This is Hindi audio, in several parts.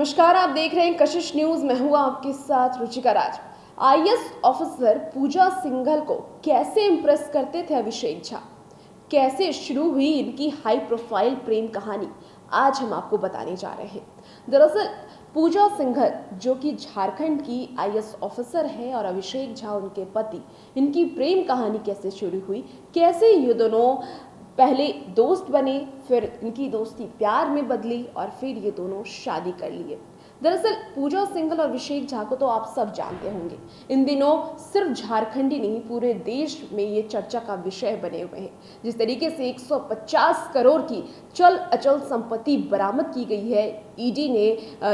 नमस्कार, आप देख रहे हैं कशिश न्यूज। मैं हूं आपके साथ रुचिका राज। आईएएस ऑफिसर पूजा सिंघल को कैसे इंप्रेस करते थे अभिषेक झा, कैसे शुरू हुई इनकी हाई प्रोफाइल प्रेम कहानी, आज हम आपको बताने जा रहे हैं। दरअसल पूजा सिंघल जो कि झारखंड की आईएएस ऑफिसर है और अभिषेक झा उनके पति, इनकी प्रेम कहानी कैसे शुरू हुई, कैसे ये दोनों पहले दोस्त बने, फिर इनकी दोस्ती प्यार में बदली और फिर ये दोनों शादी कर लिए। दरअसल पूजा सिंघल और अभिषेक झा को तो आप सब जानते होंगे। इन दिनों सिर्फ झारखंड ही नहीं, पूरे देश में ये चर्चा का विषय बने हुए हैं। जिस तरीके से 150 करोड़ की चल अचल संपत्ति बरामद की गई है, ईडी ने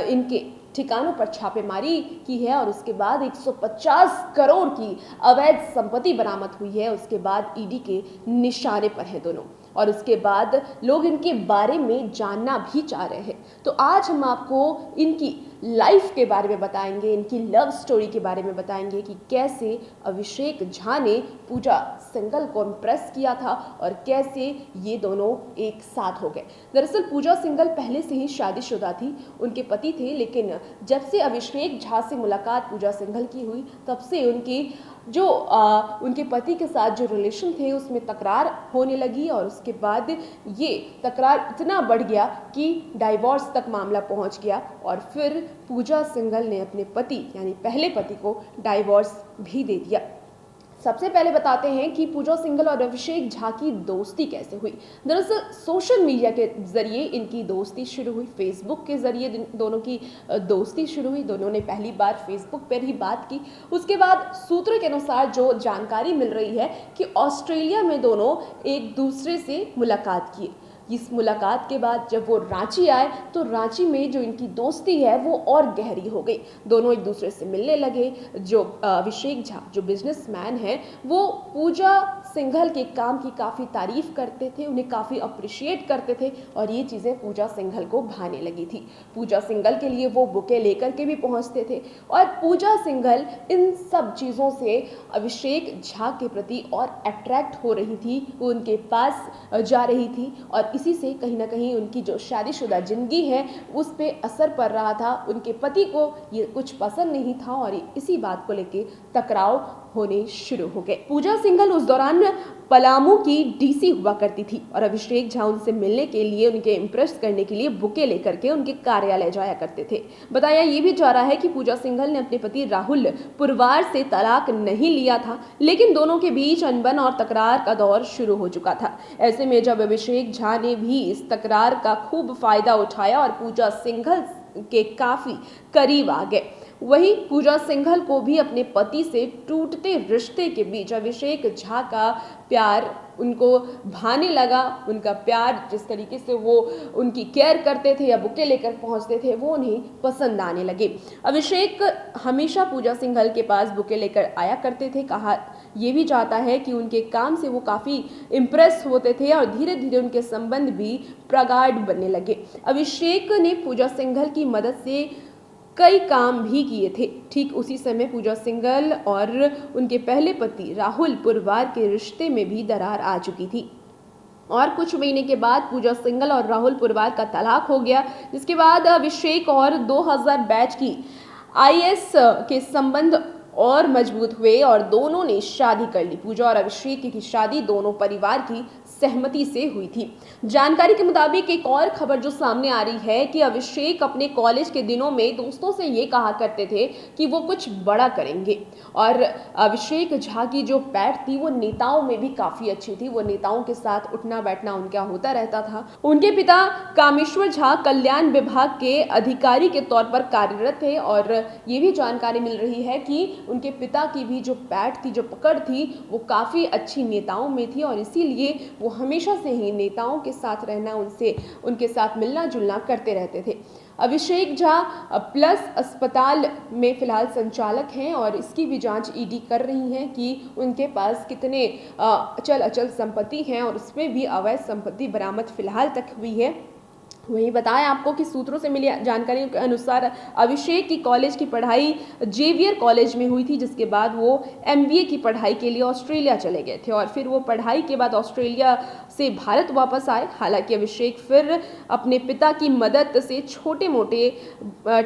इनके ठिकानों पर छापेमारी की है और उसके बाद 150 करोड़ की अवैध संपत्ति बरामद हुई है। उसके बाद ईडी के निशाने पर है दोनों, और उसके बाद लोग इनके बारे में जानना भी चाह रहे हैं। तो आज हम आपको इनकी लाइफ के बारे में बताएंगे, इनकी लव स्टोरी के बारे में बताएंगे कि कैसे अभिषेक झा ने पूजा सिंघल को इम्प्रेस किया था और कैसे ये दोनों एक साथ हो गए। दरअसल पूजा सिंघल पहले से ही शादीशुदा थी, उनके पति थे, लेकिन जब से अभिषेक झा से मुलाकात पूजा सिंघल की हुई, तब से उनकी जो उनके पति के साथ जो रिलेशन थे उसमें तकरार होने लगी और उसके बाद ये तकरार इतना बढ़ गया कि डाइवोर्स तक मामला पहुंच गया और फिर पूजा सिंघल ने अपने पति यानी पहले पति को डाइवोर्स भी दे दिया। सबसे पहले बताते हैं कि पूजा सिंघल और अभिषेक झा की दोस्ती कैसे हुई। दरअसल सोशल मीडिया के जरिए इनकी दोस्ती शुरू हुई, फेसबुक के जरिए दोनों की दोस्ती शुरू हुई। दोनों ने पहली बार फेसबुक पर ही बात की। उसके बाद सूत्रों के अनुसार जो जानकारी मिल रही है कि ऑस्ट्रेलिया में दोनों एक दूसरे से मुलाकात किए। इस मुलाकात के बाद जब वो रांची आए तो रांची में जो इनकी दोस्ती है वो और गहरी हो गई। दोनों एक दूसरे से मिलने लगे। जो अभिषेक झा जो बिजनेसमैन है, वो पूजा सिंघल के काम की काफ़ी तारीफ करते थे, उन्हें काफ़ी अप्रिशिएट करते थे और ये चीज़ें पूजा सिंघल को भाने लगी थी। पूजा सिंघल के लिए वो बुके लेकर के भी पहुंचते थे और पूजा सिंघल इन सब चीज़ों से अभिषेक झा के प्रति और अट्रैक्ट हो रही थी, वो उनके पास जा रही थी और इसी से कहीं ना कहीं उनकी जो शादीशुदा जिंदगी है उस पे असर पड़ रहा था। उनके पति को ये कुछ पसंद नहीं था और इसी बात को लेके टकराव होने शुरू हो गए। पूजा सिंघल उस दौरान पलामू की डीसी हुआ करती थी और अभिषेक झा उनसे मिलने के लिए, उनके इम्प्रेस करने के लिए बुके लेकर के उनके कार्यालय जाया करते थे। बताया ये भी जा रहा है कि पूजा सिंघल ने अपने पति राहुल पुरवार से तलाक नहीं लिया था, लेकिन दोनों के बीच अनबन और तकरार का दौर शुरू हो चुका था। ऐसे में जब अभिषेक झा ने भी इस तकरार का खूब फायदा उठाया और पूजा सिंघल के काफी करीब आ गए, वहीं पूजा सिंघल को भी अपने पति से टूटते रिश्ते के बीच अभिषेक झा का प्यार उनको भाने लगा। उनका प्यार, जिस तरीके से वो उनकी केयर करते थे या बुके लेकर पहुंचते थे, वो उन्हें पसंद आने लगे। अभिषेक हमेशा पूजा सिंघल के पास बुके लेकर आया करते थे। कहा यह भी जाता है कि उनके काम से वो काफ़ी इम्प्रेस होते थे और धीरे धीरे उनके संबंध भी प्रगाढ़ बनने लगे। अभिषेक ने पूजा सिंघल की मदद से कई काम भी किए थे। ठीक उसी समय पूजा सिंघल और उनके पहले पति राहुल पुरवार के रिश्ते में भी दरार आ चुकी थी और कुछ महीने के बाद पूजा सिंघल और राहुल पुरवार का तलाक हो गया, जिसके बाद अभिषेक और 2000 बैच की आईएएस के संबंध और मजबूत हुए और दोनों ने शादी कर ली। पूजा और अभिषेक की शादी दोनों परिवार की सहमति से हुई थी। जानकारी के मुताबिक एक और खबर जो सामने आ रही है कि अभिषेक अपने कॉलेज के दिनों में दोस्तों से ये कहा करते थे कि वो कुछ बड़ा करेंगे और अभिषेक झा की जो पैठ थी वो नेताओं में भी काफ़ी अच्छी थी। वो नेताओं के साथ उठना बैठना उनका होता रहता था। उनके पिता कामेश्वर झा कल्याण विभाग के अधिकारी के तौर पर कार्यरत थे और ये भी जानकारी मिल रही है कि उनके पिता की भी जो पैठ थी, जो पकड़ थी, वो काफ़ी अच्छी नेताओं में थी और इसीलिए वो हमेशा से ही नेताओं के साथ रहना, उनके साथ मिलना जुलना करते रहते थे। अभिषेक झा प्लस अस्पताल में फिलहाल संचालक हैं और इसकी भी जांच ईडी कर रही है कि उनके पास कितने चल अचल संपत्ति हैं और उसमें भी अवैध संपत्ति बरामद फिलहाल तक हुई है। वहीं बताया आपको कि सूत्रों से मिली जानकारी के अनुसार अभिषेक की कॉलेज की पढ़ाई जेवियर कॉलेज में हुई थी, जिसके बाद वो एमबीए की पढ़ाई के लिए ऑस्ट्रेलिया चले गए थे और फिर वो पढ़ाई के बाद ऑस्ट्रेलिया से भारत वापस आए। हालांकि अभिषेक फिर अपने पिता की मदद से छोटे मोटे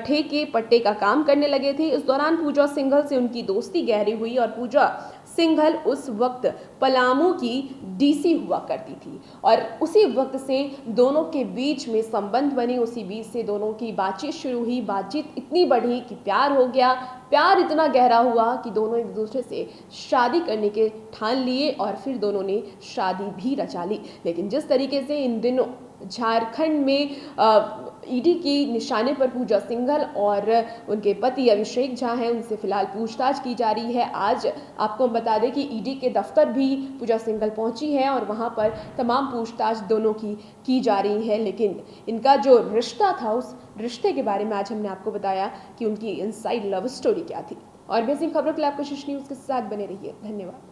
ठेके पट्टे का काम करने लगे थे। इस दौरान पूजा सिंघल से उनकी दोस्ती गहरी हुई और पूजा सिंघल उस वक्त पलामू की डीसी हुआ करती थी और उसी वक्त से दोनों के बीच में संबंध बने। उसी बीच से दोनों की बातचीत शुरू हुई। बातचीत इतनी बढ़ी कि प्यार हो गया। प्यार इतना गहरा हुआ कि दोनों एक दूसरे से शादी करने के ठान लिए और फिर दोनों ने शादी भी रचा ली। लेकिन जिस तरीके से इन दिनों झारखंड में ईडी की निशाने पर पूजा सिंघल और उनके पति अभिषेक झा हैं, उनसे फिलहाल पूछताछ की जा रही है। आज आपको हम बता दें कि ईडी के दफ्तर भी पूजा सिंघल पहुंची है और वहां पर तमाम पूछताछ दोनों की जा रही है। लेकिन इनका जो रिश्ता था, उस रिश्ते के बारे में आज हमने आपको बताया कि उनकी इनसाइड लव स्टोरी क्या थी। और बेसिक खबरों के लिए आप कोशिश न्यूज़ के साथ बने रहिए। धन्यवाद।